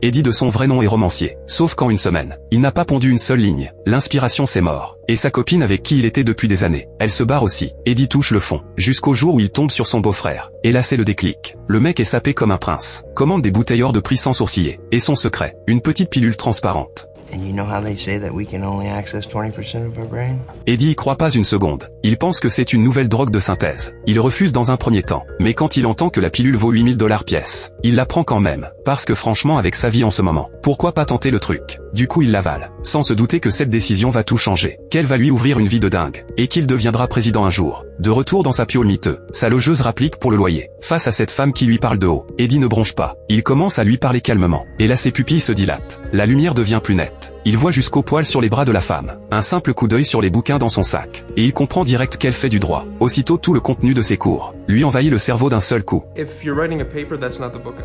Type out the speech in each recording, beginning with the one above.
Eddie de son vrai nom est romancier, sauf qu'en une semaine, il n'a pas pondu une seule ligne, l'inspiration c'est mort. Et sa copine avec qui il était depuis des années, elle se barre aussi. Eddie touche le fond, jusqu'au jour où il tombe sur son beau-frère. Et là c'est le déclic. Le mec est sapé comme un prince, commande des bouteilles hors de prix sans sourciller. Et son secret, une petite pilule transparente. And you know how they say that we can only access 20% of our brain? Eddie y croit pas une seconde. Il pense que c'est une nouvelle drogue de synthèse. Il refuse dans un premier temps. Mais quand il entend que la pilule vaut 8 000 $ pièce, il la prend quand même. Parce que franchement avec sa vie en ce moment, pourquoi pas tenter le truc? Du coup il l'avale, sans se douter que cette décision va tout changer. Qu'elle va lui ouvrir une vie de dingue. Et qu'il deviendra président un jour. De retour dans sa piole miteux, sa logeuse rapplique pour le loyer. Face à cette femme qui lui parle de haut, Eddie ne bronche pas. Il commence à lui parler calmement. Et là ses pupilles se dilatent. La lumière devient plus nette. Il voit jusqu'au poil sur les bras de la femme. Un simple coup d'œil sur les bouquins dans son sac. Et il comprend direct qu'elle fait du droit. Aussitôt tout le contenu de ses cours lui envahit le cerveau d'un seul coup.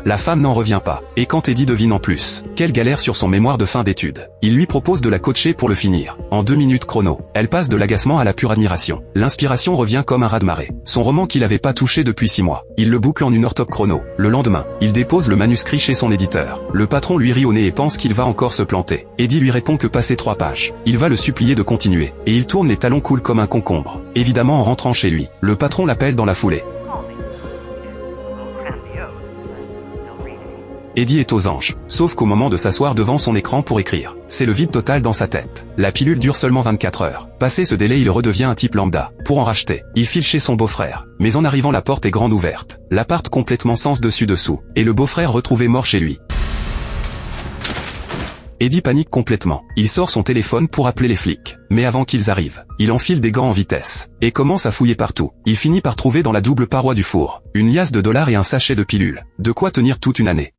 La femme n'en revient pas. Et quand Eddie devine en plus, quelle galère sur son mémoire de fin d'études, il lui propose de la coacher pour le finir. En 2 minutes chrono, elle passe de l'agacement à la pure admiration. L'inspiration revient comme un raz-de-marée. Son roman qu'il avait pas touché depuis 6 mois. Il le boucle en 1 heure top chrono. Le lendemain, il dépose le manuscrit chez son éditeur. Le patron lui rit au nez et pense qu'il va encore se planter. Eddie lui répond que passer 3 pages. Il va le supplier de continuer. Et il tourne les talons cool comme un concombre. Évidemment en rentrant chez lui, le patron l'appelle dans la foulée. Eddie est aux anges, sauf qu'au moment de s'asseoir devant son écran pour écrire, c'est le vide total dans sa tête. La pilule dure seulement 24 heures. Passé ce délai il redevient un type lambda. Pour en racheter, il file chez son beau-frère. Mais en arrivant la porte est grande ouverte. L'appart complètement sens dessus dessous. Et le beau-frère retrouvé mort chez lui. Eddie panique complètement. Il sort son téléphone pour appeler les flics. Mais avant qu'ils arrivent, il enfile des gants en vitesse. Et commence à fouiller partout. Il finit par trouver dans la double paroi du four une liasse de dollars et un sachet de pilules. De quoi tenir toute une année.